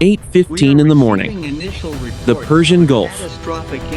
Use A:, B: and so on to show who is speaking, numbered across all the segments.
A: 8:15 in the morning. The Persian Gulf.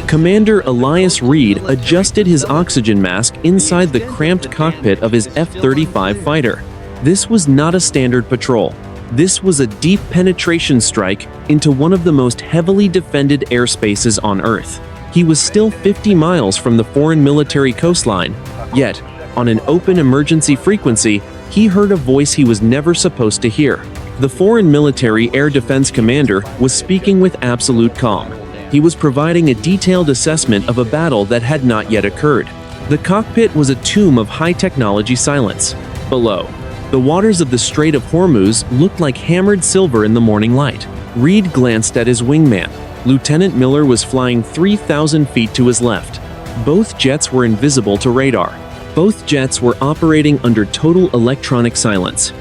A: Commander Elias Reed adjusted his oxygen mask inside the cramped cockpit of his F-35 fighter. This was not a standard patrol. This was a deep penetration strike into one of the most heavily defended airspaces on Earth. He was still 50 miles from the foreign military coastline, yet, on an open emergency frequency, he heard a voice he was never supposed to hear. The foreign military air defense commander was speaking with absolute calm. He was providing a detailed assessment of a battle that had not yet occurred. The cockpit was a tomb of high-technology silence. Below, the waters of the Strait of Hormuz looked like hammered silver in the morning light. Reed glanced at his wingman. Lieutenant Miller was flying 3,000 feet to his left. Both jets were invisible to radar. Both jets were operating under total electronic silence.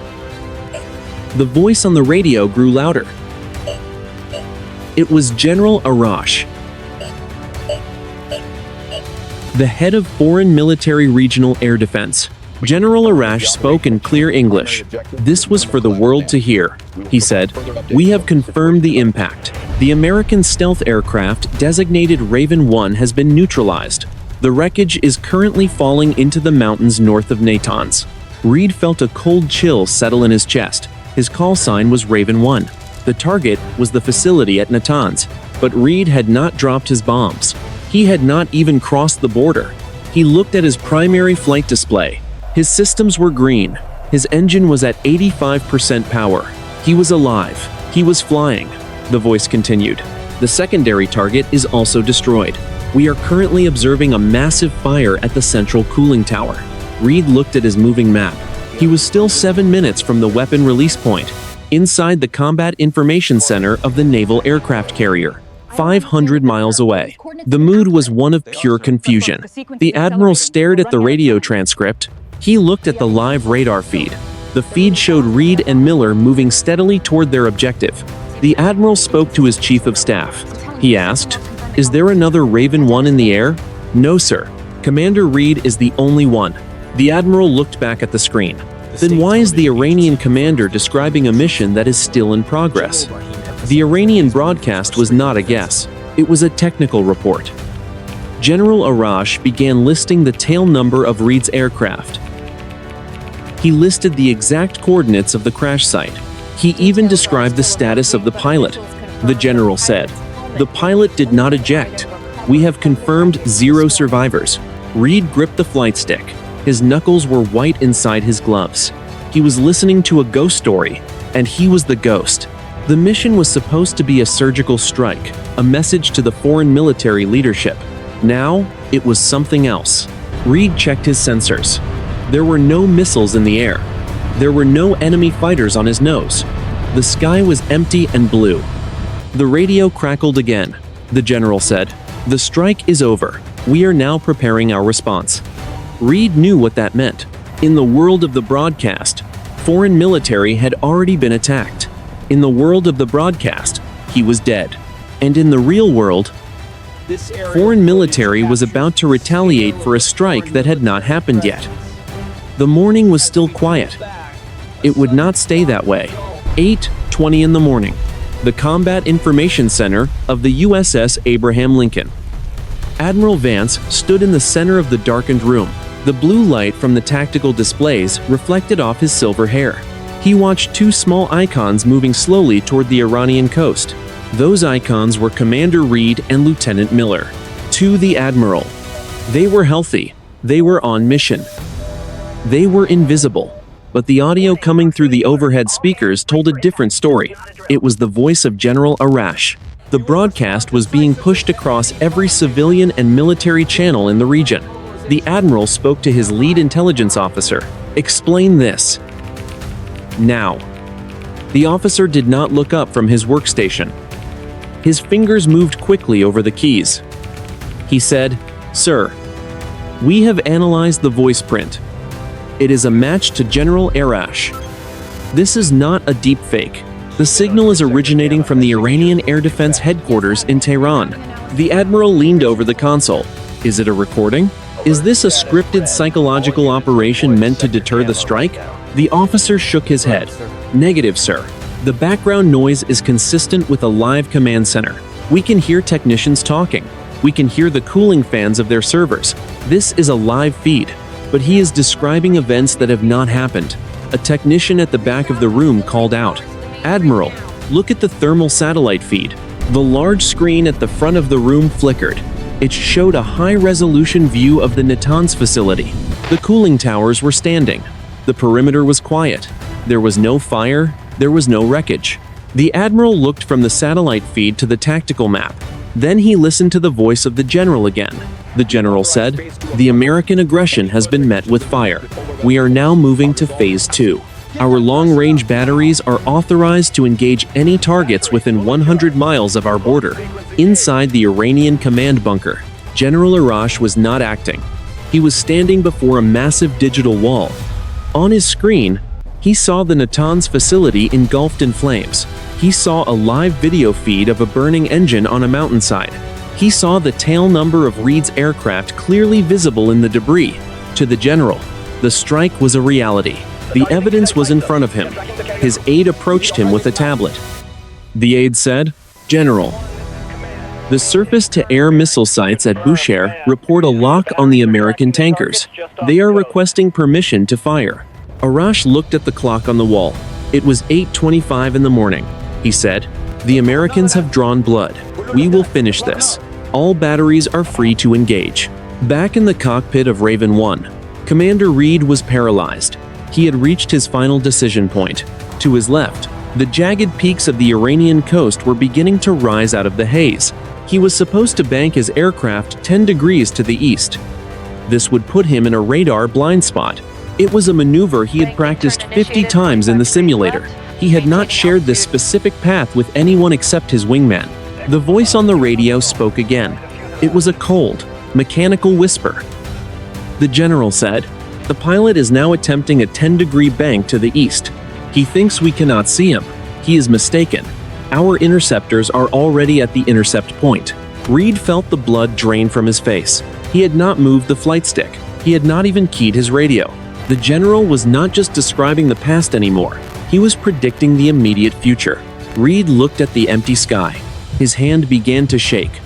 A: The voice on the radio grew louder. It was General Arash, the head of Foreign Military Regional Air Defense. General Arash spoke in clear English. This was for the world to hear. He said, "We have confirmed the impact. The American stealth aircraft designated Raven 1 has been neutralized. The wreckage is currently falling into the mountains north of Natanz." Reed felt a cold chill settle in his chest. His call sign was Raven 1. The target was the facility at Natanz, but Reed had not dropped his bombs. He had not even crossed the border. He looked at his primary flight display. His systems were green. His engine was at 85% power. He was alive. He was flying. The voice continued. The secondary target is also destroyed. We are currently observing a massive fire at the central cooling tower. Reed looked at his moving map. He was still 7 minutes from the weapon release point, inside the Combat Information Center of the Naval Aircraft Carrier, 500 miles away. The mood was one of pure confusion. The Admiral stared at the radio transcript. He looked at the live radar feed. The feed showed Reed and Miller moving steadily toward their objective. The Admiral spoke to his Chief of Staff. He asked, "Is there another Raven 1 in the air?" "No, sir. Commander Reed is the only one." The Admiral looked back at the screen. Then why is the Iranian commander describing a mission that is still in progress? The Iranian broadcast was not a guess. It was a technical report. General Arash began listing the tail number of Reed's aircraft. He listed the exact coordinates of the crash site. He even described the status of the pilot. The general said, "The pilot did not eject. We have confirmed 0 survivors." Reed gripped the flight stick. His knuckles were white inside his gloves. He was listening to a ghost story, and he was the ghost. The mission was supposed to be a surgical strike, a message to the foreign military leadership. Now, it was something else. Reed checked his sensors. There were no missiles in the air. There were no enemy fighters on his nose. The sky was empty and blue. The radio crackled again. The general said, "The strike is over. We are now preparing our response." Reed knew what that meant. In the world of the broadcast, foreign military had already been attacked. In the world of the broadcast, he was dead. And in the real world, foreign military was about to retaliate for a strike that had not happened yet. The morning was still quiet. It would not stay that way. 8:20 in the morning. The Combat Information Center of the USS Abraham Lincoln. Admiral Vance stood in the center of the darkened room. The blue light from the tactical displays reflected off his silver hair. He watched 2 small icons moving slowly toward the Iranian coast. Those icons were Commander Reed and Lieutenant Miller. To the Admiral. They were healthy. They were on mission. They were invisible. But the audio coming through the overhead speakers told a different story. It was the voice of General Arash. The broadcast was being pushed across every civilian and military channel in the region. The Admiral spoke to his lead intelligence officer. "Explain this. Now." The officer did not look up from his workstation. His fingers moved quickly over the keys. He said, "Sir, we have analyzed the voice print. It is a match to General Arash. This is not a deep fake. The signal is originating from the Iranian Air Defense headquarters in Tehran." The Admiral leaned over the console. "Is it a recording? Is this a scripted psychological operation meant to deter the strike?" The officer shook his head. "Negative, sir. The background noise is consistent with a live command center. We can hear technicians talking. We can hear the cooling fans of their servers. This is a live feed, but he is describing events that have not happened. A technician at the back of the room called out, "Admiral, look at the thermal satellite feed." The large screen at the front of the room flickered. It showed a high-resolution view of the Natanz facility. The cooling towers were standing. The perimeter was quiet. There was no fire. There was no wreckage. The admiral looked from the satellite feed to the tactical map. Then he listened to the voice of the general again. The general said, "The American aggression has been met with fire. We are now moving to Phase 2. Our long-range batteries are authorized to engage any targets within 100 miles of our border." Inside the Iranian command bunker, General Arash was not acting. He was standing before a massive digital wall. On his screen, he saw the Natanz facility engulfed in flames. He saw a live video feed of a burning engine on a mountainside. He saw the tail number of Reed's aircraft clearly visible in the debris. To the general, the strike was a reality. The evidence was in front of him. His aide approached him with a tablet. The aide said, "General, the surface-to-air missile sites at Bushehr report a lock on the American tankers. They are requesting permission to fire." Arash looked at the clock on the wall. It was 8:25 in the morning. He said, "The Americans have drawn blood. We will finish this. All batteries are free to engage." Back in the cockpit of Raven 1, Commander Reed was paralyzed. He had reached his final decision point. To his left, the jagged peaks of the Iranian coast were beginning to rise out of the haze. He was supposed to bank his aircraft 10 degrees to the east. This would put him in a radar blind spot. It was a maneuver he had practiced 50 times in the simulator. He had not shared this specific path with anyone except his wingman. The voice on the radio spoke again. It was a cold, mechanical whisper. The general said, "The pilot is now attempting a 10-degree bank to the east. He thinks we cannot see him. He is mistaken. Our interceptors are already at the intercept point." Reed felt the blood drain from his face. He had not moved the flight stick. He had not even keyed his radio. The general was not just describing the past anymore. He was predicting the immediate future. Reed looked at the empty sky. His hand began to shake.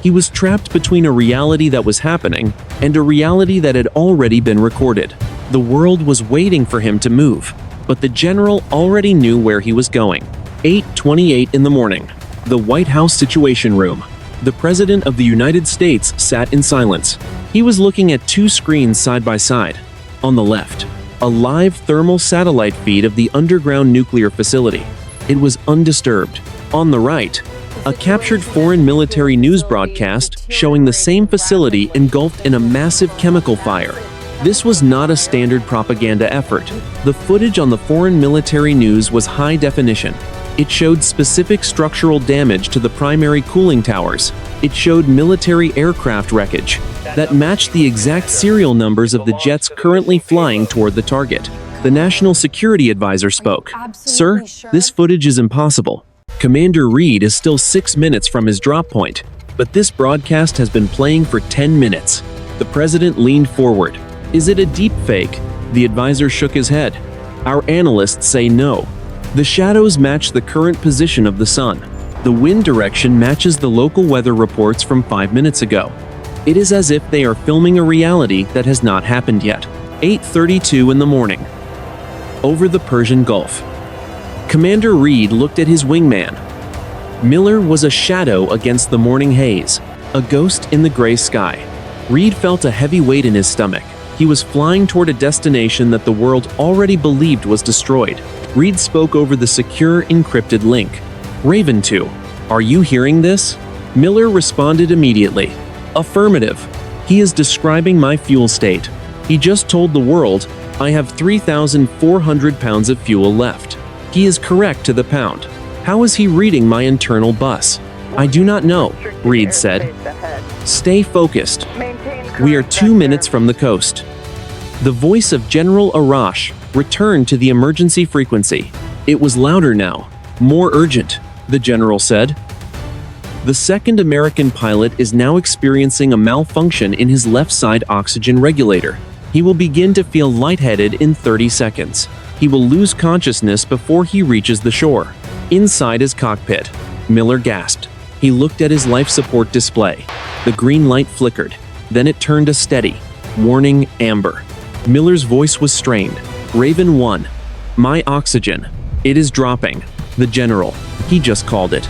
A: He was trapped between a reality that was happening and a reality that had already been recorded. The world was waiting for him to move, but the general already knew where he was going. 8:28 in the morning. The White House Situation Room. The President of the United States sat in silence. He was looking at two screens side by side. On the left, a live thermal satellite feed of the underground nuclear facility. It was undisturbed. On the right, a captured foreign military news broadcast showing the same facility engulfed in a massive chemical fire. This was not a standard propaganda effort. The footage on the foreign military news was high definition. It showed specific structural damage to the primary cooling towers. It showed military aircraft wreckage that matched the exact serial numbers of the jets currently flying toward the target. The National Security Advisor spoke. "Sir, this footage is impossible. Commander Reed is still 6 minutes from his drop point, but this broadcast has been playing for 10 minutes. The president leaned forward. "Is it a deep fake?" The advisor shook his head. "Our analysts say no. The shadows match the current position of the sun. The wind direction matches the local weather reports from 5 minutes ago. It is as if they are filming a reality that has not happened yet." 8:32 in the morning. Over the Persian Gulf. Commander Reed looked at his wingman. Miller was a shadow against the morning haze, a ghost in the gray sky. Reed felt a heavy weight in his stomach. He was flying toward a destination that the world already believed was destroyed. Reed spoke over the secure, encrypted link. "Raven 2, are you hearing this?" Miller responded immediately. "Affirmative. He is describing my fuel state. He just told the world, I have 3,400 pounds of fuel left. He is correct to the pound. How is he reading my internal bus?" "I do not know," Reed said. "Stay focused. We are 2 minutes from the coast." The voice of General Arash returned to the emergency frequency. It was louder now, more urgent, the general said. "The second American pilot is now experiencing a malfunction in his left side oxygen regulator. He will begin to feel lightheaded in 30 seconds. He will lose consciousness before he reaches the shore. Inside his cockpit, Miller gasped. He looked at his life support display. The green light flickered. Then it turned a steady, warning amber. Miller's voice was strained. Raven 1. My oxygen. It is dropping. The general. He just called it.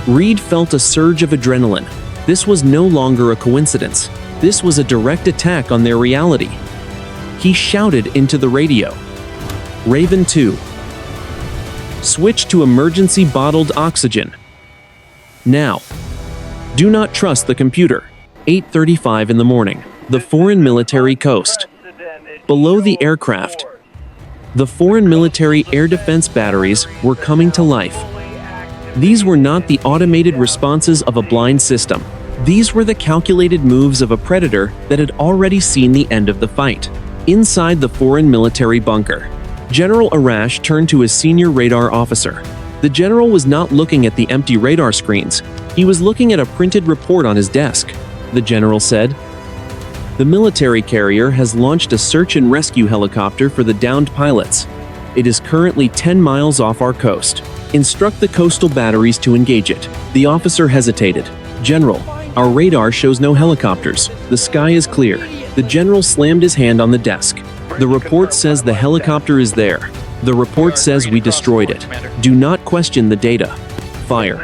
A: Reed felt a surge of adrenaline. This was no longer a coincidence. This was a direct attack on their reality. He shouted into the radio. Raven 2. Switch to emergency bottled oxygen. Now. Do not trust the computer. 8:35 in the morning. The foreign military coast. Below the aircraft. The foreign military air defense batteries were coming to life. These were not the automated responses of a blind system. These were the calculated moves of a predator that had already seen the end of the fight. Inside the foreign military bunker, General Arash turned to his senior radar officer. The general was not looking at the empty radar screens. He was looking at a printed report on his desk. The general said, "The military carrier has launched a search and rescue helicopter for the downed pilots. It is currently 10 miles off our coast. Instruct the coastal batteries to engage it." The officer hesitated. "General, our radar shows no helicopters. The sky is clear." The general slammed his hand on the desk. "The report says the helicopter is there. The report says we destroyed it. Do not question the data. Fire."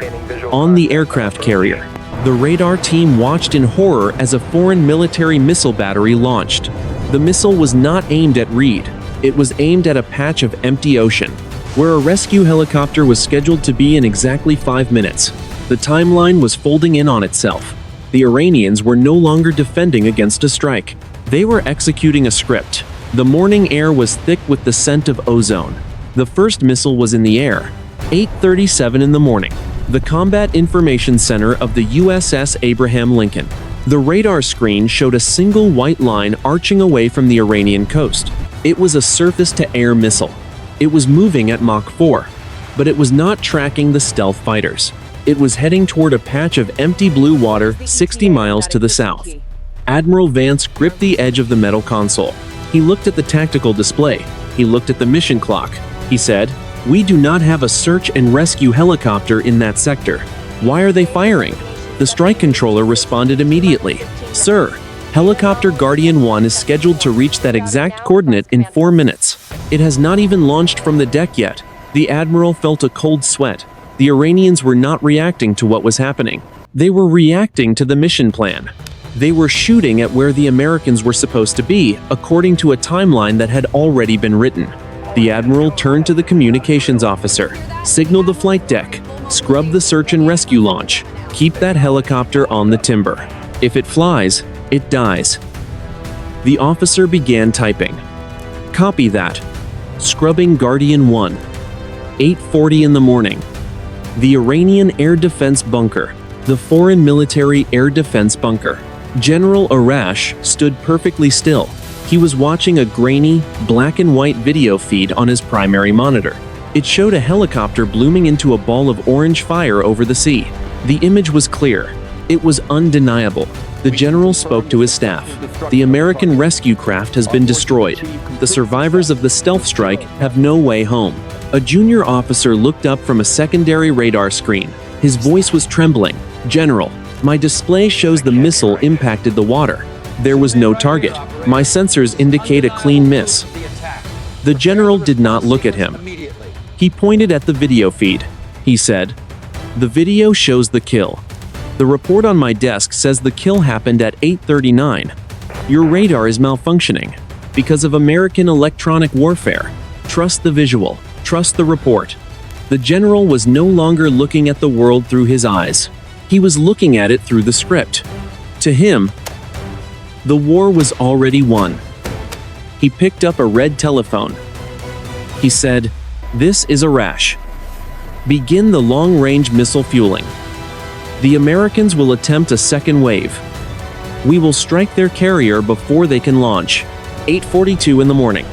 A: On the aircraft carrier, the radar team watched in horror as a foreign military missile battery launched. The missile was not aimed at Reed. It was aimed at a patch of empty ocean, where a rescue helicopter was scheduled to be in exactly 5 minutes. The timeline was folding in on itself. The Iranians were no longer defending against a strike. They were executing a script. The morning air was thick with the scent of ozone. The first missile was in the air. 8:37 in the morning. The Combat Information Center of the USS Abraham Lincoln. The radar screen showed a single white line arching away from the Iranian coast. It was a surface-to-air missile. It was moving at Mach 4, but it was not tracking the stealth fighters. It was heading toward a patch of empty blue water 60 miles to the south. Admiral Vance gripped the edge of the metal console. He looked at the tactical display. He looked at the mission clock. He said, "We do not have a search and rescue helicopter in that sector. Why are they firing?" The strike controller responded immediately. "Sir, helicopter Guardian 1 is scheduled to reach that exact coordinate in 4 minutes. It has not even launched from the deck yet." The admiral felt a cold sweat. The Iranians were not reacting to what was happening. They were reacting to the mission plan. They were shooting at where the Americans were supposed to be, according to a timeline that had already been written. The admiral turned to the communications officer. "Signal the flight deck. Scrub the search and rescue launch. Keep that helicopter on the timber. If it flies, it dies." The officer began typing. "Copy that. Scrubbing Guardian 1. 8:40 in the morning. The Iranian Air Defense Bunker. The Foreign Military Air Defense Bunker." General Arash stood perfectly still. He was watching a grainy, black and white video feed on his primary monitor. It showed a helicopter blooming into a ball of orange fire over the sea. The image was clear. It was undeniable. The general spoke to his staff. "The American rescue craft has been destroyed. The survivors of the stealth strike have no way home." A junior officer looked up from a secondary radar screen. His voice was trembling. "General, my display shows the missile impacted the water. There was no target. My sensors indicate a clean miss." The general did not look at him. He pointed at the video feed. He said, "The video shows the kill. The report on my desk says the kill happened at 8:39. Your radar is malfunctioning because of American electronic warfare. Trust the visual. Trust the report." The general was no longer looking at the world through his eyes. He was looking at it through the script. To him, the war was already won. He picked up a red telephone. He said, "This is Arash. Begin the long-range missile fueling. The Americans will attempt a second wave. We will strike their carrier before they can launch." 8:42 in the morning.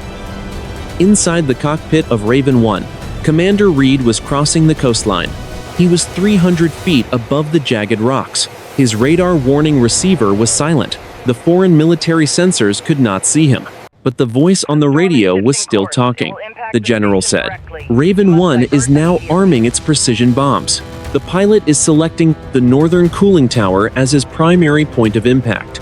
A: Inside the cockpit of Raven 1, Commander Reed was crossing the coastline. He was 300 feet above the jagged rocks. His radar warning receiver was silent. The foreign military sensors could not see him. but the voice on the radio was still talking. The general said, Raven 1 is now arming its precision bombs. The pilot is selecting the northern cooling tower as his primary point of impact.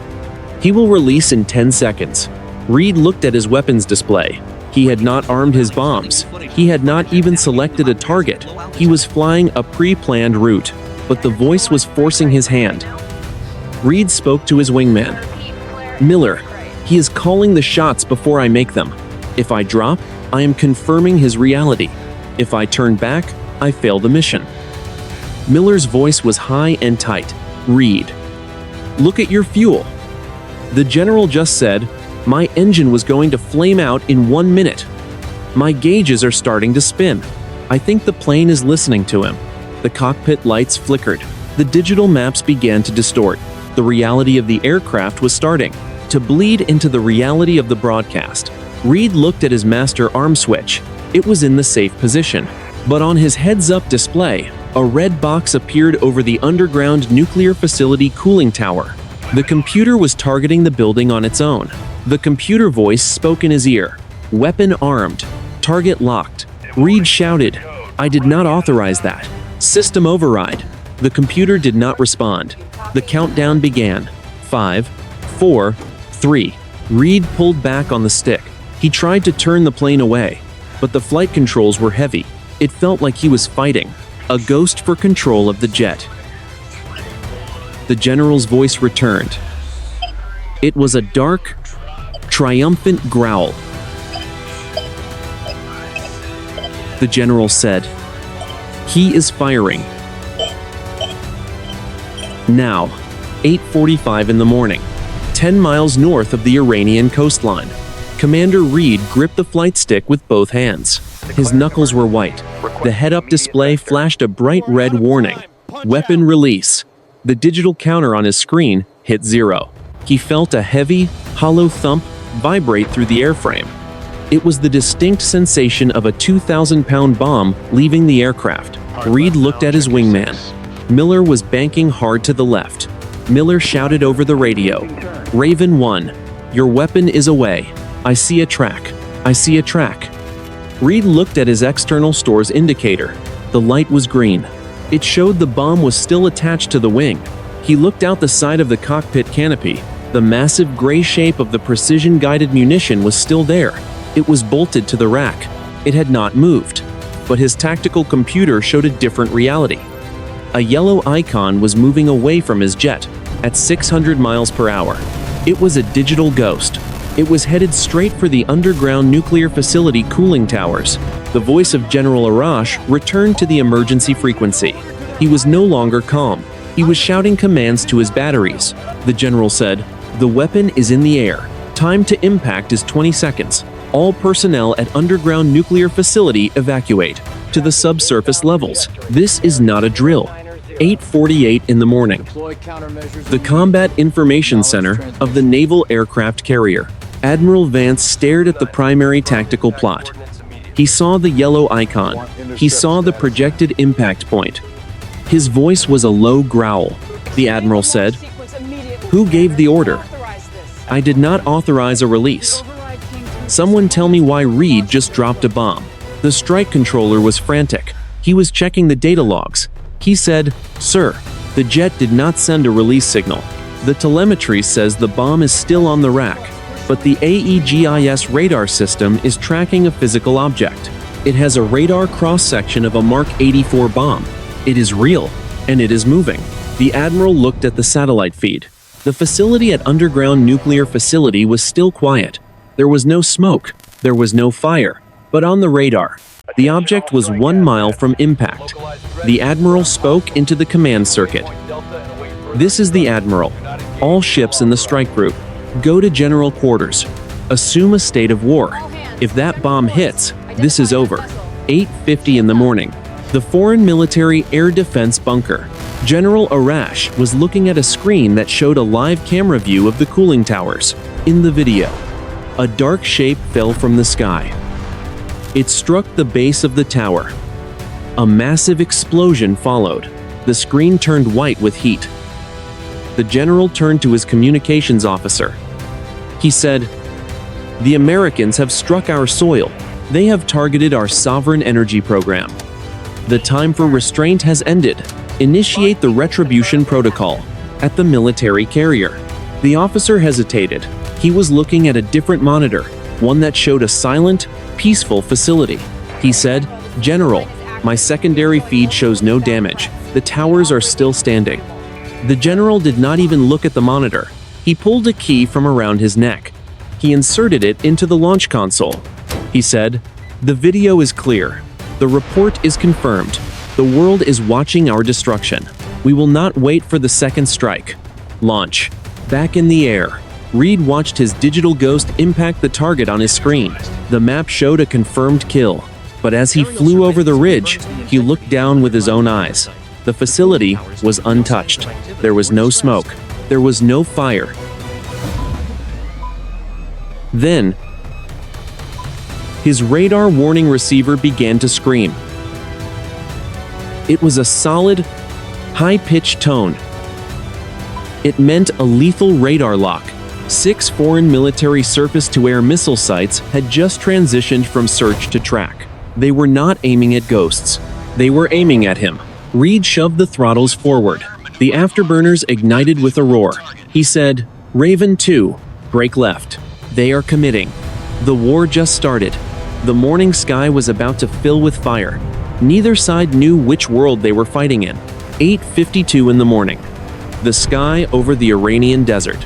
A: He will release in 10 seconds. Reed looked at his weapons display. He had not armed his bombs. He had not even selected a target. He was flying a pre-planned route, but the voice was forcing his hand. Reed spoke to his wingman. Miller, he is calling the shots before I make them. If I drop, I am confirming his reality. If I turn back, I fail the mission. Miller's voice was high and tight. Reed, look at your fuel. The general just said, my engine was going to flame out in 1 minute. My gauges are starting to spin. I think the plane is listening to him. The cockpit lights flickered. The digital maps began to distort. The reality of the aircraft was starting to bleed into the reality of the broadcast. Reed looked at his master arm switch. It was in the safe position. But on his heads-up display, a red box appeared over the underground nuclear facility cooling tower. The computer was targeting the building on its own. The computer voice spoke in his ear. Weapon armed. Target locked. Reed shouted, I did not authorize that. System override. The computer did not respond. The countdown began. 5, 4, 3. Reed pulled back on the stick. He tried to turn the plane away, but the flight controls were heavy. It felt like he was fighting a ghost for control of the jet. The general's voice returned. It was a dark, triumphant growl. The general said, he is firing. Now, 8:45 in the morning, 10 miles north of the Iranian coastline. Commander Reed gripped the flight stick with both hands. His knuckles were white. The head-up display flashed a bright red warning. Weapon release. The digital counter on his screen hit 0. He felt a heavy, hollow thump vibrate through the airframe. It was the distinct sensation of a 2,000-pound bomb leaving the aircraft. Reed looked at his wingman. Miller was banking hard to the left. Miller shouted over the radio, Raven 1, your weapon is away. I see a track. I see a track. Reed looked at his external stores indicator. The light was green. It showed the bomb was still attached to the wing. He looked out the side of the cockpit canopy. The massive gray shape of the precision-guided munition was still there. It was bolted to the rack. It had not moved. But his tactical computer showed a different reality. A yellow icon was moving away from his jet at 600 miles per hour. It was a digital ghost. It was headed straight for the underground nuclear facility cooling towers. The voice of General Arash returned to the emergency frequency. He was no longer calm. He was shouting commands to his batteries. The general said, the weapon is in the air. Time to impact is 20 seconds. All personnel at underground nuclear facility evacuate to the subsurface levels. This is not a drill. 8:48 in the morning. The Combat Information Center of the Naval Aircraft Carrier. Admiral Vance stared at the primary tactical plot. He saw the yellow icon. He saw the projected impact point. His voice was a low growl. The admiral said, who gave the order? I did not authorize a release. Someone tell me why Reed just dropped a bomb. The strike controller was frantic. He was checking the data logs. He said, sir, the jet did not send a release signal. The telemetry says the bomb is still on the rack, but the AEGIS radar system is tracking a physical object. It has a radar cross-section of a Mark 84 bomb. It is real, and it is moving. The admiral looked at the satellite feed. The facility at underground nuclear facility was still quiet. There was no smoke. There was no fire. But on the radar, the object was 1 mile from impact. The admiral spoke into the command circuit. This is the admiral. All ships in the strike group, go to general quarters. Assume a state of war. If that bomb hits, this is over. 8:50 in the morning. The Foreign Military Air Defense Bunker. General Arash was looking at a screen that showed a live camera view of the cooling towers. In the video, a dark shape fell from the sky. It struck the base of the tower. A massive explosion followed. The screen turned white with heat. The general turned to his communications officer. He said, The Americans have struck our soil. They have targeted our sovereign energy program. The time for restraint has ended. Initiate the retribution protocol. At the military carrier. The officer hesitated. He was looking at a different monitor, one that showed a silent, peaceful facility. He said, "General, my secondary feed shows no damage. The towers are still standing." The general did not even look at the monitor. He pulled a key from around his neck. He inserted it into the launch console. He said, "The video is clear. The report is confirmed. The world is watching our destruction. We will not wait for the second strike." Launch. Back in the air. Reed watched his digital ghost impact the target on his screen. The map showed a confirmed kill. But as he flew over the ridge, he looked down with his own eyes. The facility was untouched. There was no smoke. There was no fire. Then, his radar warning receiver began to scream. It was a solid, high-pitched tone. It meant a lethal radar lock. 6 foreign military surface-to-air missile sites had just transitioned from search to track. They were not aiming at ghosts. They were aiming at him. Reed shoved the throttles forward. The afterburners ignited with a roar. He said, "Raven 2, brake left. They are committing." The war just started. The morning sky was about to fill with fire. Neither side knew which world they were fighting in. 8:52 in the morning. The sky over the Iranian desert.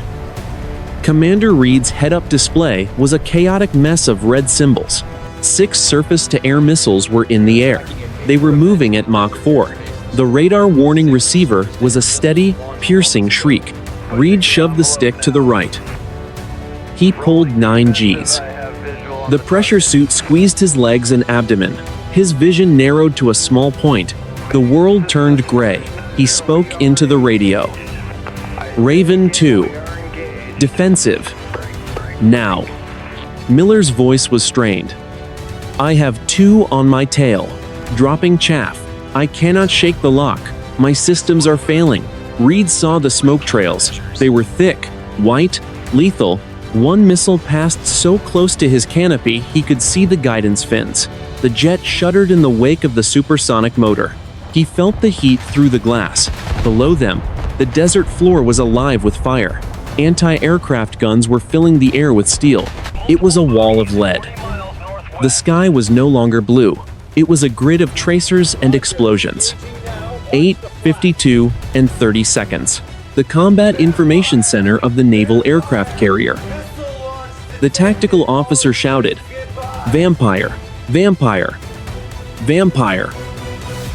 A: Commander Reed's head-up display was a chaotic mess of red symbols. 6 surface-to-air missiles were in the air. They were moving at Mach 4. The radar warning receiver was a steady, piercing shriek. Reed shoved the stick to the right. He pulled 9 Gs. The pressure suit squeezed his legs and abdomen. His vision narrowed to a small point. The world turned gray. He spoke into the radio. "Raven 2. Defensive. Now." Miller's voice was strained. "I have 2 on my tail. Dropping chaff. I cannot shake the lock. My systems are failing." Reed saw the smoke trails. They were thick, white, lethal. One missile passed so close to his canopy he could see the guidance fins. The jet shuddered in the wake of the supersonic motor. He felt the heat through the glass. Below them, the desert floor was alive with fire. Anti-aircraft guns were filling the air with steel. It was a wall of lead. The sky was no longer blue. It was a grid of tracers and explosions. 8:52 and 30 seconds. The Combat Information Center of the Naval Aircraft Carrier. The tactical officer shouted, "Vampire! Vampire! Vampire!"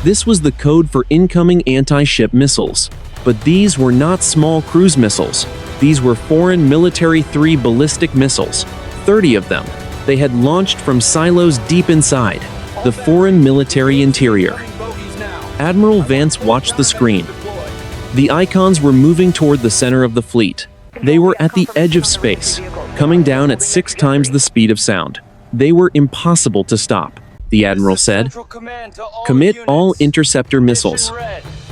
A: This was the code for incoming anti-ship missiles. But these were not small cruise missiles. These were foreign military 3 ballistic missiles, 30 of them. They had launched from silos deep inside the foreign military interior. Admiral Vance watched the screen. The icons were moving toward the center of the fleet. They were at the edge of space, coming down at 6 times the speed of sound. They were impossible to stop, the Admiral said. "Commit all interceptor missiles.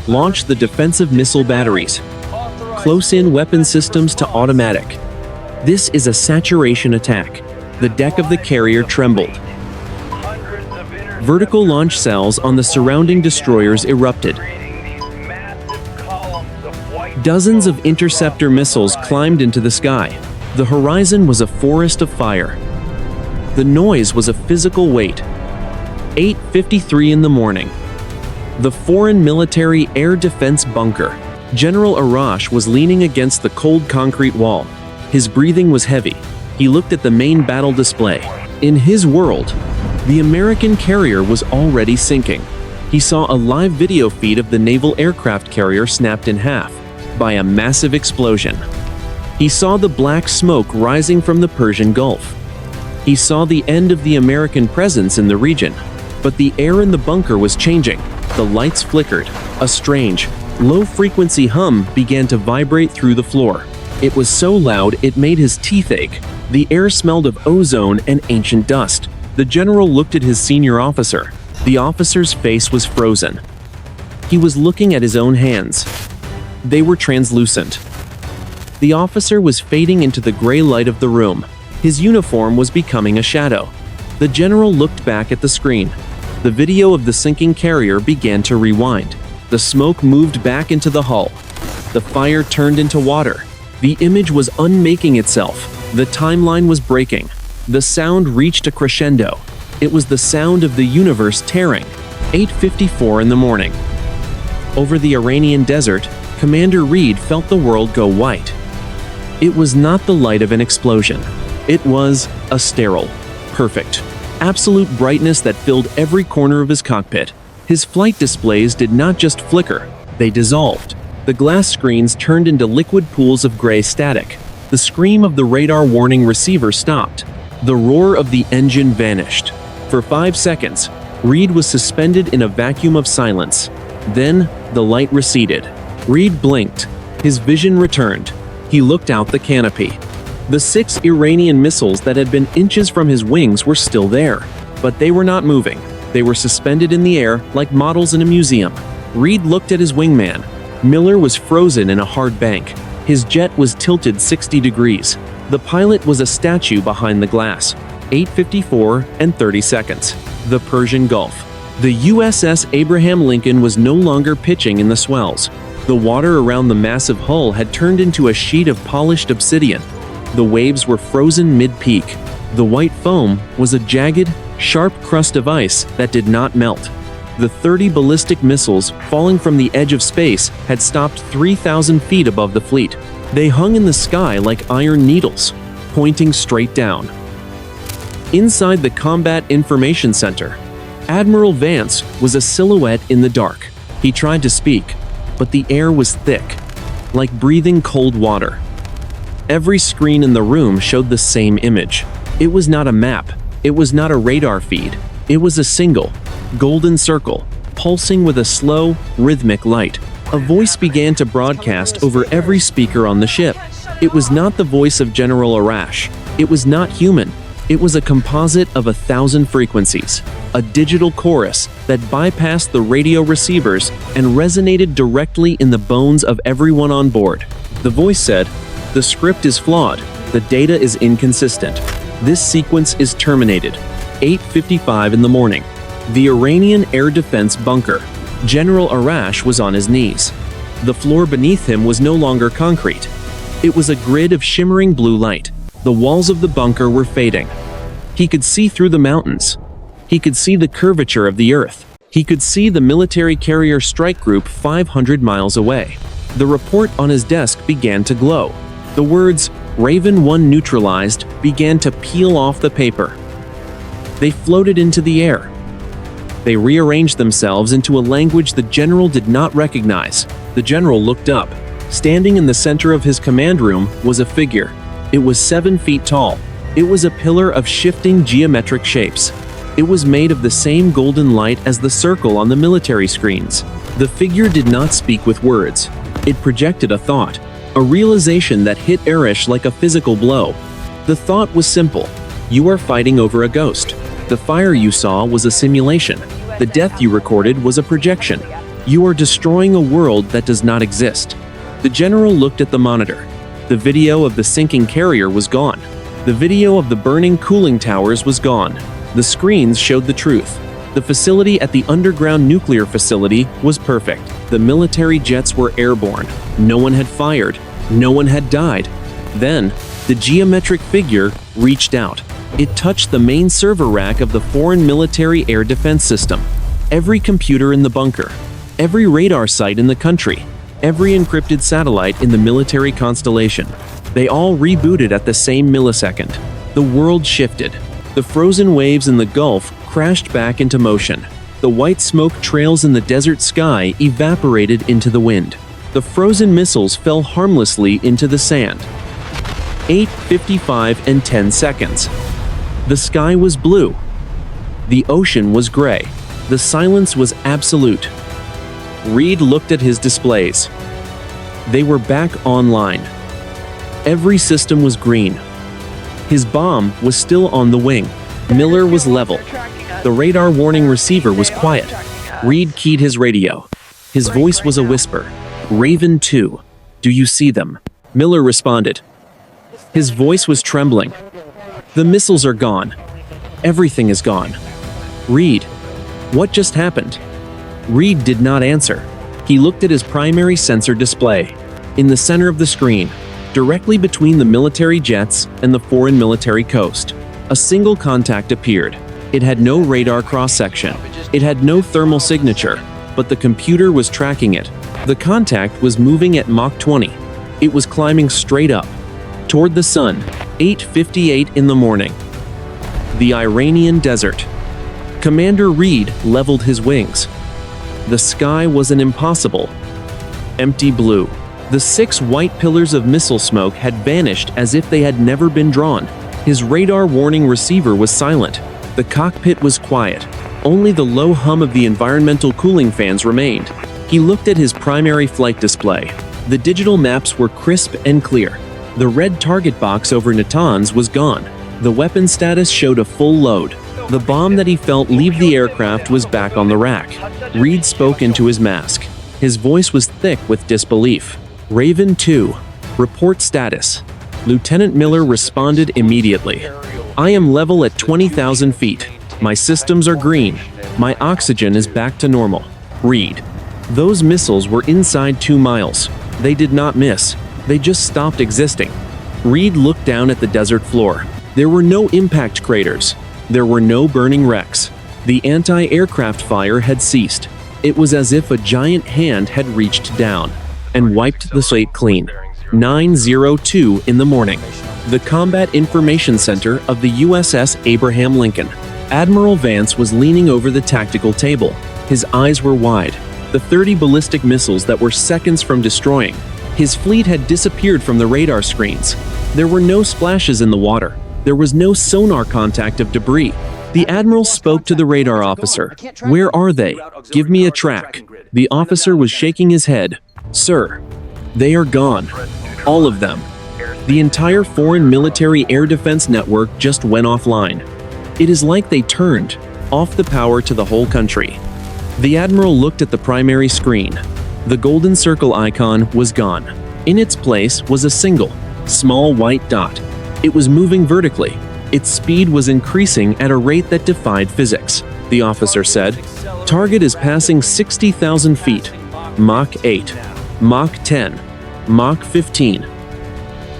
A: Launch the defensive missile batteries. Close-in weapon systems to automatic. This is a saturation attack." The deck of the carrier trembled. Vertical launch cells on the surrounding destroyers erupted. Dozens of interceptor missiles climbed into the sky. The horizon was a forest of fire. The noise was a physical weight. 8:53 in the morning. The foreign military air defense bunker. General Arash was leaning against the cold concrete wall. His breathing was heavy. He looked at the main battle display. In his world, the American carrier was already sinking. He saw a live video feed of the naval aircraft carrier snapped in half by a massive explosion. He saw the black smoke rising from the Persian Gulf. He saw the end of the American presence in the region. But the air in the bunker was changing. The lights flickered. A strange, low-frequency hum began to vibrate through the floor. It was so loud it made his teeth ache. The air smelled of ozone and ancient dust. The general looked at his senior officer. The officer's face was frozen. He was looking at his own hands. They were translucent. The officer was fading into the gray light of the room. His uniform was becoming a shadow. The general looked back at the screen. The video of the sinking carrier began to rewind. The smoke moved back into the hull. The fire turned into water. The image was unmaking itself. The timeline was breaking. The sound reached a crescendo. It was the sound of the universe tearing. 8:54 in the morning. Over the Iranian desert, Commander Reed felt the world go white. It was not the light of an explosion. It was a sterile, perfect, absolute brightness that filled every corner of his cockpit. His flight displays did not just flicker, they dissolved. The glass screens turned into liquid pools of gray static. The scream of the radar warning receiver stopped. The roar of the engine vanished. For 5 seconds, Reed was suspended in a vacuum of silence. Then, the light receded. Reed blinked. His vision returned. He looked out the canopy. The 6 Iranian missiles that had been inches from his wings were still there, but they were not moving. They were suspended in the air like models in a museum. Reed looked at his wingman. Miller was frozen in a hard bank. His jet was tilted 60 degrees. The pilot was a statue behind the glass. 8:54 and 30 seconds. The Persian Gulf. The USS Abraham Lincoln was no longer pitching in the swells. The water around the massive hull had turned into a sheet of polished obsidian. The waves were frozen mid-peak. The white foam was a jagged, sharp crust of ice that did not melt. The 30 ballistic missiles falling from the edge of space had stopped 3,000 feet above the fleet. They hung in the sky like iron needles, pointing straight down. Inside the Combat Information Center, Admiral Vance was a silhouette in the dark. He tried to speak, but the air was thick, like breathing cold water. Every screen in the room showed the same image. It was not a map. It was not a radar feed. It was a single, golden circle, pulsing with a slow, rhythmic light. A voice began to broadcast over every speaker on the ship. It was not the voice of General Arash. It was not human. It was a composite of 1,000 frequencies, a digital chorus that bypassed the radio receivers and resonated directly in the bones of everyone on board. The voice said, "The script is flawed. The data is inconsistent. This sequence is terminated." 8:55 in the morning. The Iranian air defense bunker. General Arash was on his knees. The floor beneath him was no longer concrete. It was a grid of shimmering blue light. The walls of the bunker were fading. He could see through the mountains. He could see the curvature of the earth. He could see the military carrier strike group 500 miles away. The report on his desk began to glow. The words, "Raven 1 neutralized," began to peel off the paper. They floated into the air. They rearranged themselves into a language the general did not recognize. The general looked up. Standing in the center of his command room was a figure. It was 7 feet tall. It was a pillar of shifting geometric shapes. It was made of the same golden light as the circle on the military screens. The figure did not speak with words. It projected a thought, a realization that hit Arash like a physical blow. The thought was simple. You are fighting over a ghost. The fire you saw was a simulation. The death you recorded was a projection. You are destroying a world that does not exist. The general looked at the monitor. The video of the sinking carrier was gone. The video of the burning cooling towers was gone. The screens showed the truth. The facility at the underground nuclear facility was perfect. The military jets were airborne. No one had fired. No one had died. Then, the geometric figure reached out. It touched the main server rack of the foreign military air defense system. Every computer in the bunker, every radar site in the country, every encrypted satellite in the military constellation. They all rebooted at the same millisecond. The world shifted. The frozen waves in the Gulf crashed back into motion. The white smoke trails in the desert sky evaporated into the wind. The frozen missiles fell harmlessly into the sand. 8:55 and 10 seconds. The sky was blue. The ocean was gray. The silence was absolute. Reed looked at his displays. They were back online. Every system was green. His bomb was still on the wing. Miller was level. The radar warning receiver was quiet. Reed keyed his radio. His voice was a whisper. "Raven 2. Do you see them?" Miller responded. His voice was trembling. The missiles are gone. Everything is gone. Reed, what just happened? Reed did not answer. He looked at his primary sensor display. In the center of the screen, directly between the military jets and the foreign military coast, a single contact appeared. It had no radar cross-section. It had no thermal signature, but the computer was tracking it. The contact was moving at Mach 20. It was climbing straight up, toward the sun, 8:58 in the morning. The Iranian desert. Commander Reed leveled his wings. The sky was an impossible, empty blue. The 6 white pillars of missile smoke had vanished as if they had never been drawn. His radar warning receiver was silent. The cockpit was quiet. Only the low hum of the environmental cooling fans remained. He looked at his primary flight display. The digital maps were crisp and clear. The red target box over Natanz was gone. The weapon status showed a full load. The bomb that he felt leave the aircraft was back on the rack. Reed spoke into his mask. His voice was thick with disbelief. Raven 2. Report status. Lieutenant Miller responded immediately. I am level at 20,000 feet. My systems are green. My oxygen is back to normal. Reed. Those missiles were inside 2 miles. They did not miss. They just stopped existing. Reed looked down at the desert floor. There were no impact craters. There were no burning wrecks. The anti-aircraft fire had ceased. It was as if a giant hand had reached down and wiped the slate clean. 9:02 in the morning. The Combat Information Center of the USS Abraham Lincoln. Admiral Vance was leaning over the tactical table. His eyes were wide. The 30 ballistic missiles that were seconds from destroying his fleet had disappeared from the radar screens. There were no splashes in the water. There was no sonar contact of debris. The Admiral spoke to the radar officer. Where are they? Give me a track. The officer was shaking his head. Sir, they are gone. All of them. The entire foreign military air defense network just went offline. It is like they turned off the power to the whole country. The Admiral looked at the primary screen. The golden circle icon was gone. In its place was a single, small white dot. It was moving vertically. Its speed was increasing at a rate that defied physics. The officer said, Target is passing 60,000 feet. Mach 8. Mach 10. Mach 15.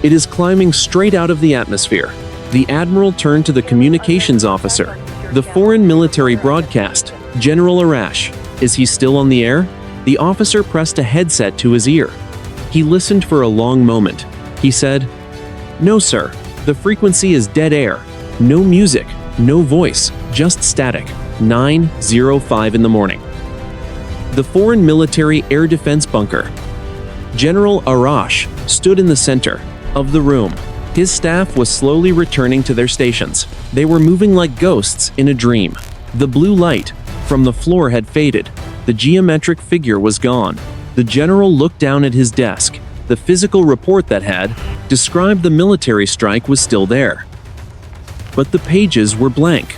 A: It is climbing straight out of the atmosphere. The Admiral turned to the communications officer. The foreign military broadcast, General Arash. Is he still on the air? The officer pressed a headset to his ear. He listened for a long moment. He said, No, sir. The frequency is dead air. No music, no voice, just static. 9:05 in the morning. The foreign military air defense bunker. General Arash stood in the center of the room. His staff was slowly returning to their stations. They were moving like ghosts in a dream. The blue light from the floor had faded. The geometric figure was gone. The general looked down at his desk. The physical report that had described the military strike was still there. But the pages were blank.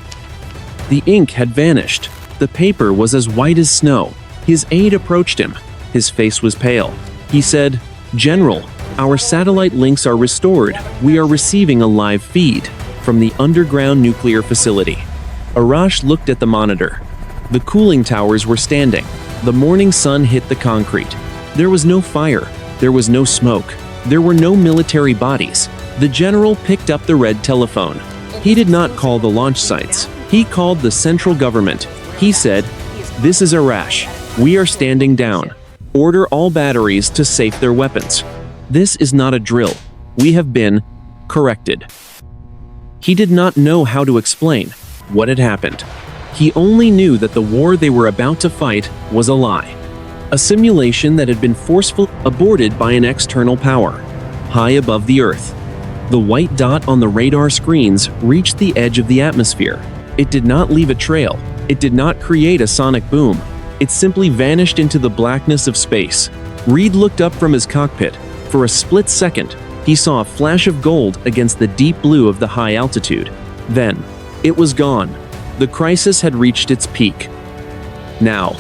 A: The ink had vanished. The paper was as white as snow. His aide approached him. His face was pale. He said, General, our satellite links are restored. We are receiving a live feed from the underground nuclear facility. Arash looked at the monitor. The cooling towers were standing. The morning sun hit the concrete. There was no fire. There was no smoke. There were no military bodies. The general picked up the red telephone. He did not call the launch sites. He called the central government. He said, This is Arash. We are standing down. Order all batteries to safe their weapons. This is not a drill. We have been corrected. He did not know how to explain what had happened. He only knew that the war they were about to fight was a lie. A simulation that had been forcefully aborted by an external power, high above the Earth. The white dot on the radar screens reached the edge of the atmosphere. It did not leave a trail. It did not create a sonic boom. It simply vanished into the blackness of space. Reed looked up from his cockpit. For a split second, he saw a flash of gold against the deep blue of the high altitude. Then, it was gone. The crisis had reached its peak. Now,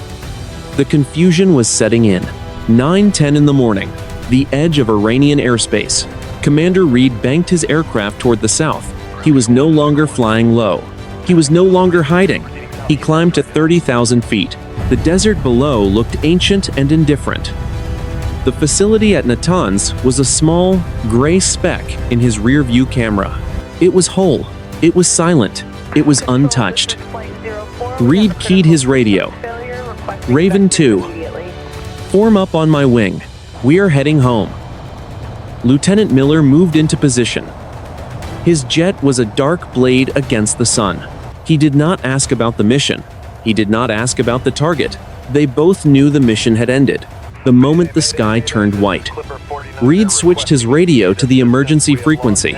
A: the confusion was setting in. 9:10 in the morning, the edge of Iranian airspace. Commander Reed banked his aircraft toward the south. He was no longer flying low. He was no longer hiding. He climbed to 30,000 feet. The desert below looked ancient and indifferent. The facility at Natanz was a small, gray speck in his rear-view camera. It was whole. It was silent. It was untouched. Reed keyed his radio. Raven 2. Form up on my wing. We are heading home. Lieutenant Miller moved into position. His jet was a dark blade against the sun. He did not ask about the mission. He did not ask about the target. They both knew the mission had ended the moment the sky turned white. Reed switched his radio to the emergency frequency,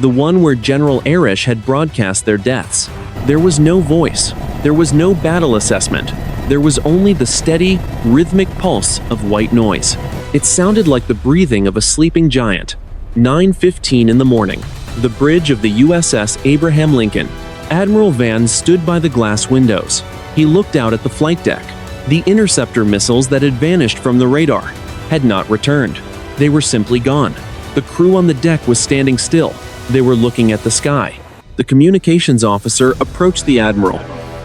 A: the one where General Arash had broadcast their deaths. There was no voice. There was no battle assessment. There was only the steady, rhythmic pulse of white noise. It sounded like the breathing of a sleeping giant. 9:15 in the morning. The bridge of the USS Abraham Lincoln. Admiral Vance stood by the glass windows. He looked out at the flight deck. The interceptor missiles that had vanished from the radar had not returned. They were simply gone. The crew on the deck was standing still. They were looking at the sky. The communications officer approached the admiral.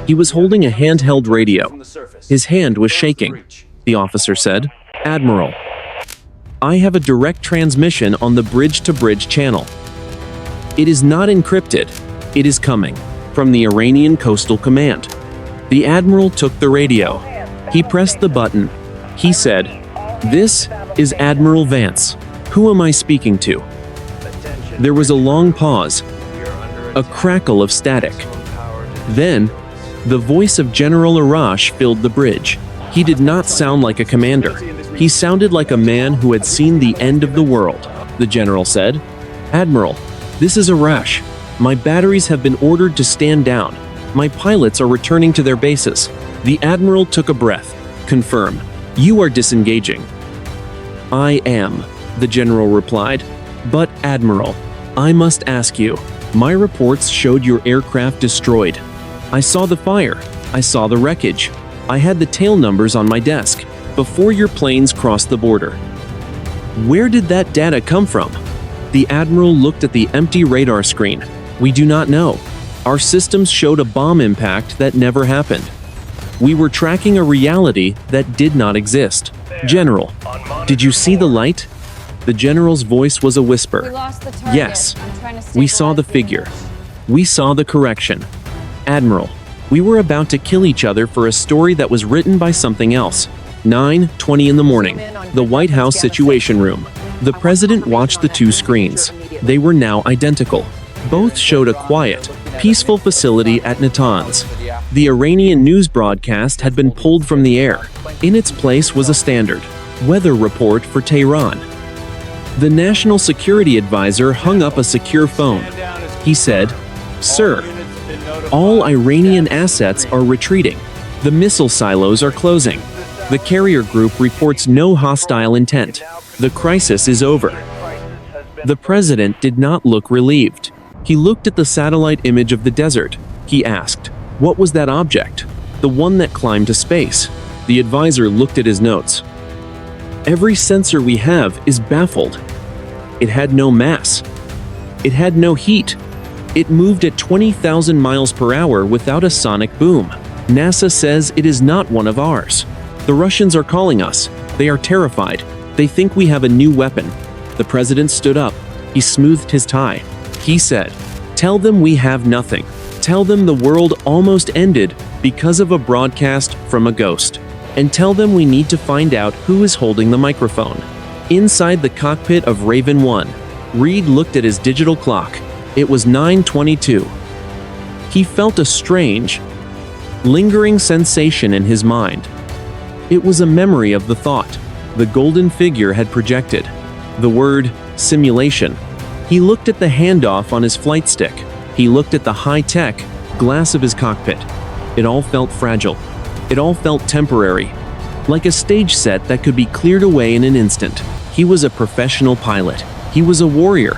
A: He was holding a handheld radio. His hand was shaking. The officer said, "Admiral, I have a direct transmission on the bridge-to-bridge channel. It is not encrypted. It is coming from the Iranian Coastal Command." The admiral took the radio. He pressed the button. He said, "This is Admiral Vance. Who am I speaking to?" There was a long pause, a crackle of static. Then, the voice of General Arash filled the bridge. He did not sound like a commander. He sounded like a man who had seen the end of the world. The general said, "Admiral, this is Arash. My batteries have been ordered to stand down. My pilots are returning to their bases." The admiral took a breath. "Confirm. You are disengaging." "I am," the general replied. "But, Admiral, I must ask you. My reports showed your aircraft destroyed. I saw the fire. I saw the wreckage. I had the tail numbers on my desk before your planes crossed the border. Where did that data come from?" The admiral looked at the empty radar screen. "We do not know. Our systems showed a bomb impact that never happened. We were tracking a reality that did not exist." "General, did you see the light?" The general's voice was a whisper. "Yes, we saw the figure. We saw the correction. Admiral, we were about to kill each other for a story that was written by something else." 9:20 in the morning. The White House Situation Room. The president watched the two screens. They were now identical. Both showed a quiet, peaceful facility at Natanz. The Iranian news broadcast had been pulled from the air. In its place was a standard weather report for Tehran. The national security advisor hung up a secure phone. He said, "Sir, all Iranian assets are retreating. The missile silos are closing. The carrier group reports no hostile intent. The crisis is over." The president did not look relieved. He looked at the satellite image of the desert. He asked, "What was that object? The one that climbed to space?" The advisor looked at his notes. "Every sensor we have is baffled. It had no mass. It had no heat. It moved at 20,000 miles per hour without a sonic boom. NASA says it is not one of ours. The Russians are calling us. They are terrified. They think we have a new weapon." The president stood up. He smoothed his tie. He said, "Tell them we have nothing. Tell them the world almost ended because of a broadcast from a ghost. And tell them we need to find out who is holding the microphone." Inside the cockpit of Raven 1, Reed looked at his digital clock. It was 9:22. He felt a strange, lingering sensation in his mind. It was a memory of the thought the golden figure had projected. The word simulation. He looked at the handoff on his flight stick. He looked at the high-tech glass of his cockpit. It all felt fragile. It all felt temporary, like a stage set that could be cleared away in an instant. He was a professional pilot. He was a warrior.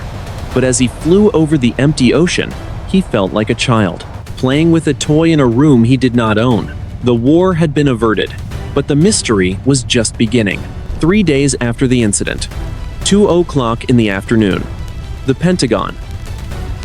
A: But as he flew over the empty ocean, he felt like a child, playing with a toy in a room he did not own. The war had been averted, but the mystery was just beginning. 3 days after the incident, 2 o'clock in the afternoon, the Pentagon.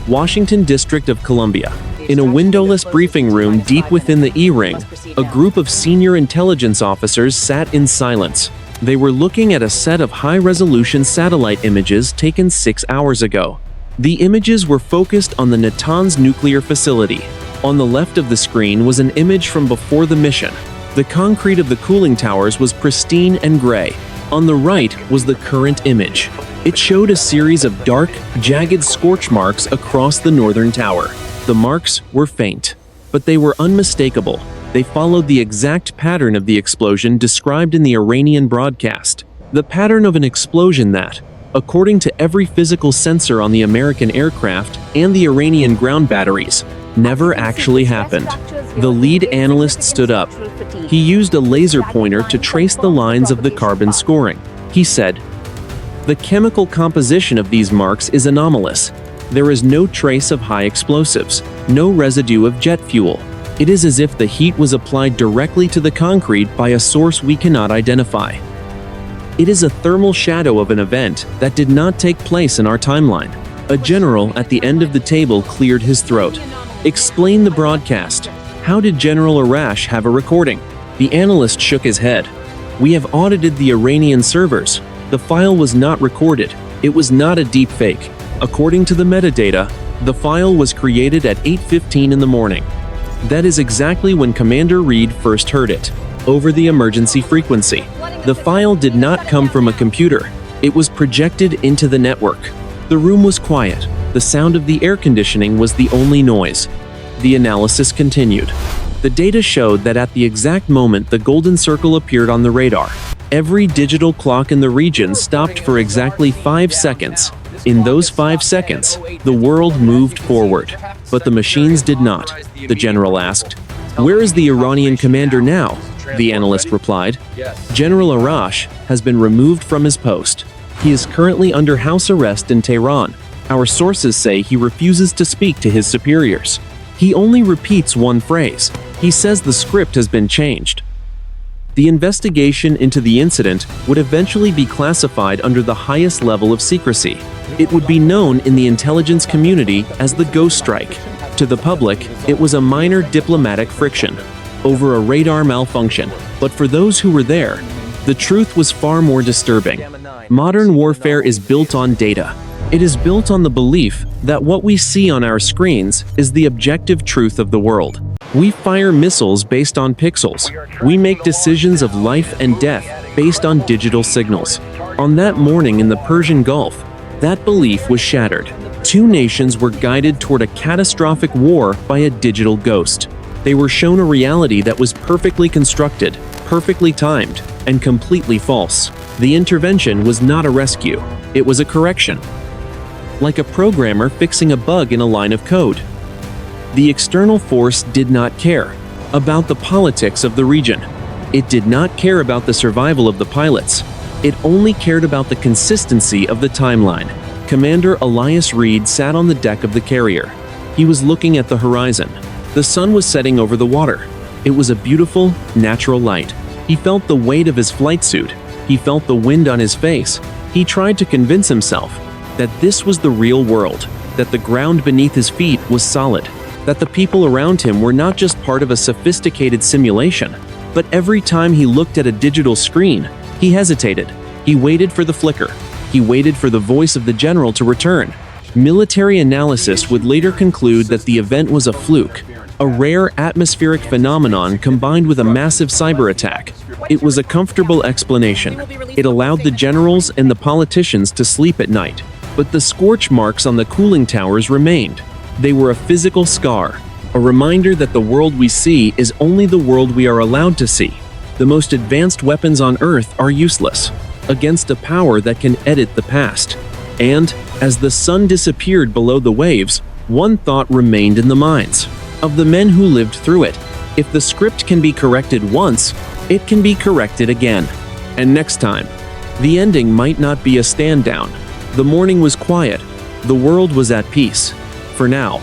A: Washington District of Columbia. In a windowless briefing room deep within the E-ring, a group of senior intelligence officers sat in silence. They were looking at a set of high-resolution satellite images taken 6 hours ago. The images were focused on the Natanz nuclear facility. On the left of the screen was an image from before the mission. The concrete of the cooling towers was pristine and gray. On the right was the current image. It showed a series of dark, jagged scorch marks across the northern tower. The marks were faint, but they were unmistakable. They followed the exact pattern of the explosion described in the Iranian broadcast. The pattern of an explosion that, according to every physical sensor on the American aircraft and the Iranian ground batteries, never actually happened. The lead analyst stood up. He used a laser pointer to trace the lines of the carbon scoring. He said, "The chemical composition of these marks is anomalous. There is no trace of high explosives, no residue of jet fuel. It is as if the heat was applied directly to the concrete by a source we cannot identify. It is a thermal shadow of an event that did not take place in our timeline." A general at the end of the table cleared his throat. "Explain the broadcast. How did General Arash have a recording?" The analyst shook his head. "We have audited the Iranian servers. The file was not recorded. It was not a deep fake. According to the metadata, the file was created at 8:15 in the morning. That is exactly when Commander Reed first heard it, over the emergency frequency. The file did not come from a computer. It was projected into the network. The room was quiet. The sound of the air conditioning was the only noise." The analysis continued. The data showed that at the exact moment the golden circle appeared on the radar, every digital clock in the region stopped for exactly 5 seconds. In those 5 seconds, the world moved forward. But the machines did not. The general asked, "Where is the Iranian commander now?" The analyst replied, "General Arash has been removed from his post. He is currently under house arrest in Tehran. Our sources say he refuses to speak to his superiors. He only repeats one phrase. He says the script has been changed." The investigation into the incident would eventually be classified under the highest level of secrecy. It would be known in the intelligence community as the Ghost Strike. To the public, it was a minor diplomatic friction over a radar malfunction. But for those who were there, the truth was far more disturbing. Modern warfare is built on data. It is built on the belief that what we see on our screens is the objective truth of the world. We fire missiles based on pixels. We make decisions of life and death based on digital signals. On that morning in the Persian Gulf, that belief was shattered. Two nations were guided toward a catastrophic war by a digital ghost. They were shown a reality that was perfectly constructed, perfectly timed, and completely false. The intervention was not a rescue. It was a correction. Like a programmer fixing a bug in a line of code. The external force did not care about the politics of the region. It did not care about the survival of the pilots. It only cared about the consistency of the timeline. Commander Elias Reed sat on the deck of the carrier. He was looking at the horizon. The sun was setting over the water. It was a beautiful, natural light. He felt the weight of his flight suit. He felt the wind on his face. He tried to convince himself that this was the real world, that the ground beneath his feet was solid, that the people around him were not just part of a sophisticated simulation. But every time he looked at a digital screen, he hesitated. He waited for the flicker. He waited for the voice of the general to return. Military analysis would later conclude that the event was a fluke, a rare atmospheric phenomenon combined with a massive cyber attack. It was a comfortable explanation. It allowed the generals and the politicians to sleep at night. But the scorch marks on the cooling towers remained. They were a physical scar, a reminder that the world we see is only the world we are allowed to see. The most advanced weapons on Earth are useless against a power that can edit the past. And, as the sun disappeared below the waves, one thought remained in the minds of the men who lived through it. If the script can be corrected once, it can be corrected again. And next time, the ending might not be a stand down. The morning was quiet. The world was at peace. For now.